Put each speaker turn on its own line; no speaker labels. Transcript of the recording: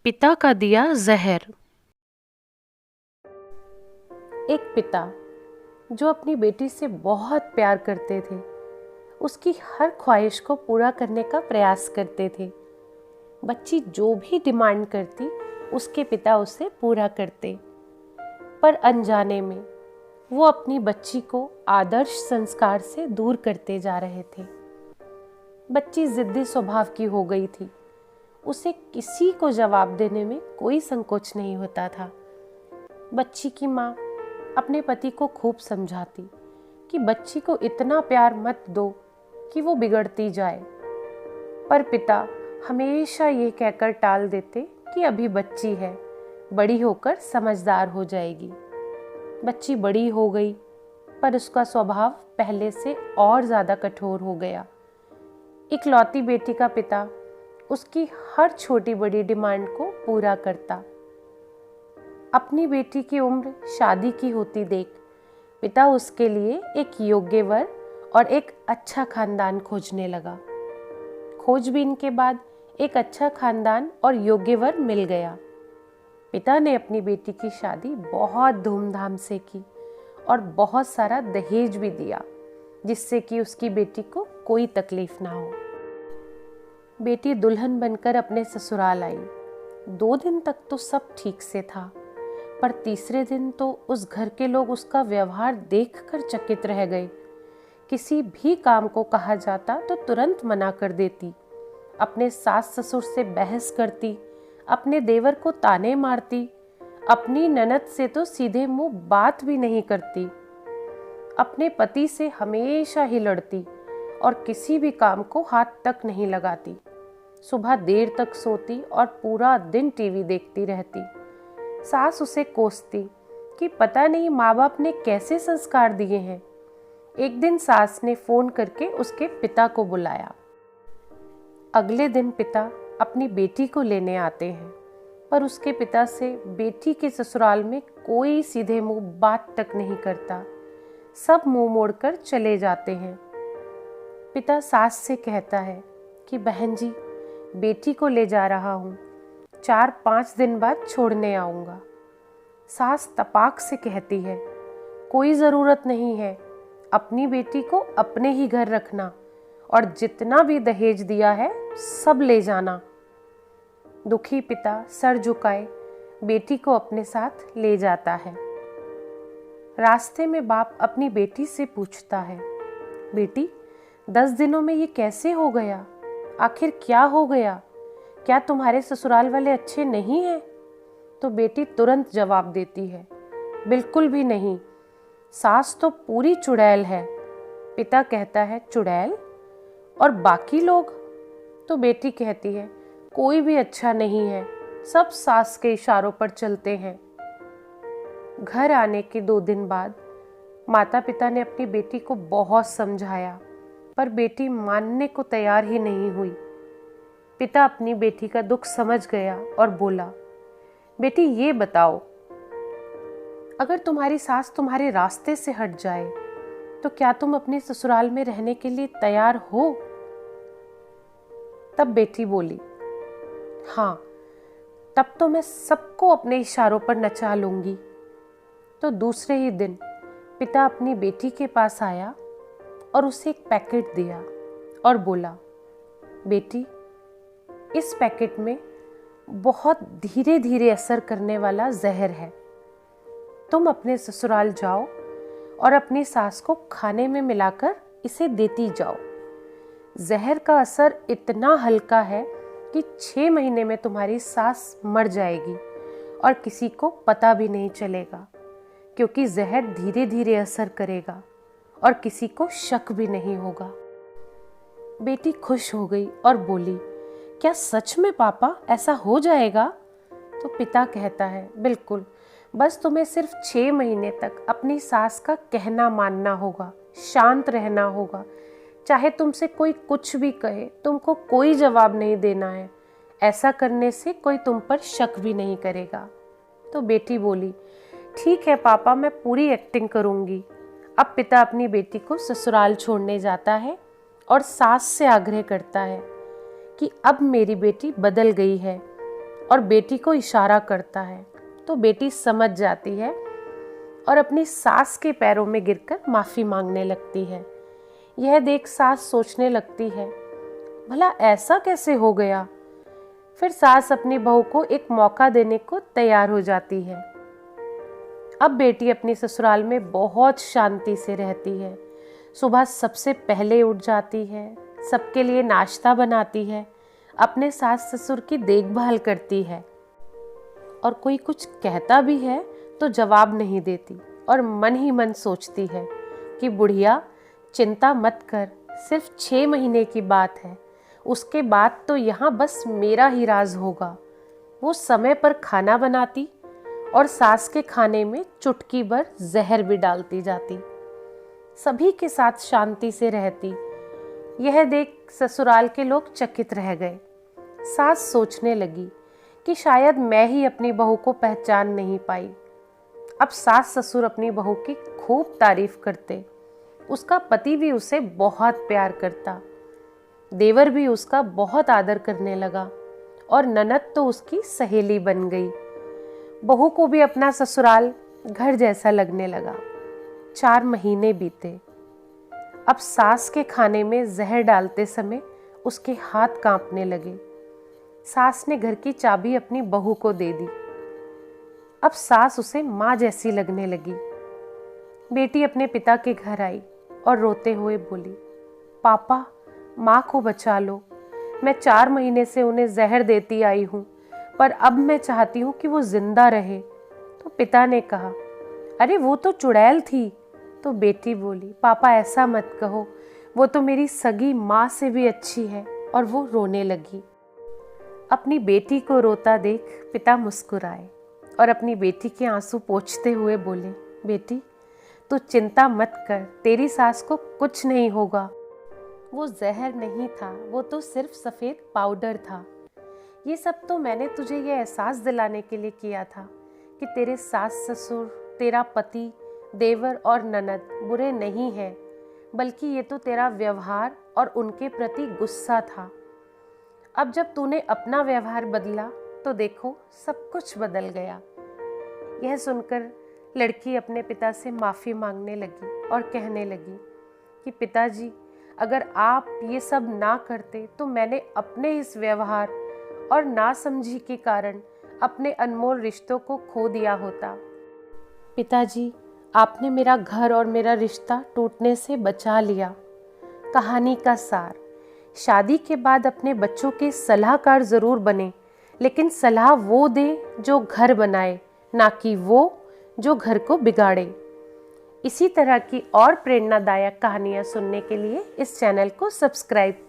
पिता का दिया जहर। एक पिता जो अपनी बेटी से बहुत प्यार करते थे, उसकी हर ख्वाहिश को पूरा करने का प्रयास करते थे। बच्ची जो भी डिमांड करती, उसके पिता उसे पूरा करते। पर अनजाने में वो अपनी बच्ची को आदर्श संस्कार से दूर करते जा रहे थे। बच्ची जिद्दी स्वभाव की हो गई थी। उसे किसी को जवाब देने में कोई संकोच नहीं होता था। बच्ची की माँ अपने पति को खूब समझाती कि बच्ची को इतना प्यार मत दो कि वो बिगड़ती जाए, पर पिता हमेशा ये कहकर टाल देते कि अभी बच्ची है, बड़ी होकर समझदार हो जाएगी। बच्ची बड़ी हो गई, पर उसका स्वभाव पहले से और ज़्यादा कठोर हो गया। इकलौती बेटी का पिता उसकी हर छोटी बड़ी डिमांड को पूरा करता। अपनी बेटी की उम्र शादी की होती देख पिता उसके लिए एक योग्य वर और एक अच्छा खानदान खोजने लगा। खोजबीन के बाद एक अच्छा खानदान और योग्य वर मिल गया। पिता ने अपनी बेटी की शादी बहुत धूमधाम से की और बहुत सारा दहेज भी दिया, जिससे कि उसकी बेटी को कोई तकलीफ ना हो। बेटी दुल्हन बनकर अपने ससुराल आई। 2 दिन तक तो सब ठीक से था, पर तीसरे दिन तो उस घर के लोग उसका व्यवहार देखकर चकित रह गए। किसी भी काम को कहा जाता तो तुरंत मना कर देती, अपने सास ससुर से बहस करती, अपने देवर को ताने मारती, अपनी ननद से तो सीधे मुंह बात भी नहीं करती, अपने पति से हमेशा ही लड़ती और किसी भी काम को हाथ तक नहीं लगाती। सुबह देर तक सोती और पूरा दिन टीवी देखती रहती। सास उसे कोसती कि पता नहीं माँ बाप ने कैसे संस्कार दिए हैं। एक दिन सास ने फोन करके उसके पिता को बुलाया। अगले दिन पिता अपनी बेटी को लेने आते हैं, पर उसके पिता से बेटी के ससुराल में कोई सीधे मुंह बात तक नहीं करता। सब मुंह मोड़कर चले जाते हैं। पिता सास से कहता है कि बहन जी, बेटी को ले जा रहा हूँ, 4-5 दिन बाद छोड़ने आऊँगा। सास तपाक से कहती है, कोई ज़रूरत नहीं है, अपनी बेटी को अपने ही घर रखना और जितना भी दहेज दिया है सब ले जाना। दुखी पिता सर झुकाए बेटी को अपने साथ ले जाता है। रास्ते में बाप अपनी बेटी से पूछता है, बेटी 10 दिनों में ये कैसे हो गया? आखिर क्या हो गया? क्या तुम्हारे ससुराल वाले अच्छे नहीं हैं? तो बेटी तुरंत जवाब देती है, बिल्कुल भी नहीं, सास तो पूरी चुड़ैल है। पिता कहता है, चुड़ैल? और बाकी लोग? तो बेटी कहती है, कोई भी अच्छा नहीं है, सब सास के इशारों पर चलते हैं। घर आने के 2 दिन बाद माता पिता ने अपनी बेटी को बहुत समझाया, पर बेटी मानने को तैयार ही नहीं हुई। पिता अपनी बेटी का दुख समझ गया और बोला, बेटी ये बताओ, अगर तुम्हारी सास तुम्हारे रास्ते से हट जाए तो क्या तुम अपने ससुराल में रहने के लिए तैयार हो? तब बेटी बोली, हाँ, तब तो मैं सबको अपने इशारों पर नचा लूंगी। तो दूसरे ही दिन पिता अपनी बेटी के पास आया और उसे एक पैकेट दिया और बोला, बेटी, इस पैकेट में बहुत धीरे धीरे असर करने वाला जहर है। तुम अपने ससुराल जाओ और अपनी सास को खाने में मिलाकर इसे देती जाओ। जहर का असर इतना हल्का है कि 6 महीने में तुम्हारी सास मर जाएगी और किसी को पता भी नहीं चलेगा, क्योंकि जहर धीरे धीरे असर करेगा और किसी को शक भी नहीं होगा। बेटी खुश हो गई और बोली, क्या सच में पापा ऐसा हो जाएगा? तो पिता कहता है, बिल्कुल, बस तुम्हें सिर्फ 6 महीने तक अपनी सास का कहना मानना होगा, शांत रहना होगा। चाहे तुमसे कोई कुछ भी कहे, तुमको कोई जवाब नहीं देना है। ऐसा करने से कोई तुम पर शक भी नहीं करेगा। तो बेटी बोली, ठीक है पापा, मैं पूरी एक्टिंग करूंगी। अब पिता अपनी बेटी को ससुराल छोड़ने जाता है और सास से आग्रह करता है कि अब मेरी बेटी बदल गई है, और बेटी को इशारा करता है तो बेटी समझ जाती है और अपनी सास के पैरों में गिरकर माफ़ी मांगने लगती है। यह देख सास सोचने लगती है, भला ऐसा कैसे हो गया। फिर सास अपनी बहू को एक मौका देने को तैयार हो जाती है। अब बेटी अपनी ससुराल में बहुत शांति से रहती है। सुबह सबसे पहले उठ जाती है, सबके लिए नाश्ता बनाती है, अपने सास ससुर की देखभाल करती है और कोई कुछ कहता भी है तो जवाब नहीं देती और मन ही मन सोचती है कि बुढ़िया चिंता मत कर, सिर्फ 6 महीने की बात है, उसके बाद तो यहाँ बस मेरा ही राज होगा। वो समय पर खाना बनाती और सास के खाने में चुटकी भर जहर भी डालती जाती। सभी के साथ शांति से रहती। यह देख ससुराल के लोग चकित रह गए। सास सोचने लगी कि शायद मैं ही अपनी बहू को पहचान नहीं पाई। अब सास ससुर अपनी बहू की खूब तारीफ करते। उसका पति भी उसे बहुत प्यार करता। देवर भी उसका बहुत आदर करने लगा और ननद तो उसकी सहेली बन गई। बहू को भी अपना ससुराल घर जैसा लगने लगा। 4 महीने बीते। अब सास के खाने में जहर डालते समय उसके हाथ कांपने लगे। सास ने घर की चाबी अपनी बहू को दे दी। अब सास उसे माँ जैसी लगने लगी। बेटी अपने पिता के घर आई और रोते हुए बोली, पापा माँ को बचा लो। मैं 4 महीने से उन्हें जहर देती आई हूँ, पर अब मैं चाहती हूँ कि वो जिंदा रहे। तो पिता ने कहा, अरे वो तो चुड़ैल थी। तो बेटी बोली, पापा ऐसा मत कहो, वो तो मेरी सगी माँ से भी अच्छी है। और वो रोने लगी। अपनी बेटी को रोता देख पिता मुस्कुराए और अपनी बेटी के आंसू पोंछते हुए बोले, बेटी तू चिंता मत कर, तेरी सास को कुछ नहीं होगा। वो जहर नहीं था, वो तो सिर्फ सफ़ेद पाउडर था। ये सब तो मैंने तुझे ये एहसास दिलाने के लिए किया था कि तेरे सास ससुर, तेरा पति, देवर और ननद बुरे नहीं हैं, बल्कि ये तो तेरा व्यवहार और उनके प्रति गुस्सा था। अब जब तूने अपना व्यवहार बदला तो देखो सब कुछ बदल गया। यह सुनकर लड़की अपने पिता से माफ़ी मांगने लगी और कहने लगी कि पिताजी, अगर आप ये सब ना करते तो मैंने अपने इस व्यवहार और नासमझी के कारण अपने अनमोल रिश्तों को खो दिया होता। पिताजी, आपने मेरा घर और मेरा रिश्ता टूटने से बचा लिया। कहानी का सार, शादी के बाद अपने बच्चों के सलाहकार ज़रूर बने, लेकिन सलाह वो दे जो घर बनाए, ना कि वो जो घर को बिगाड़े। इसी तरह की और प्रेरणादायक कहानियाँ सुनने के लिए इस चैनल को सब्सक्राइब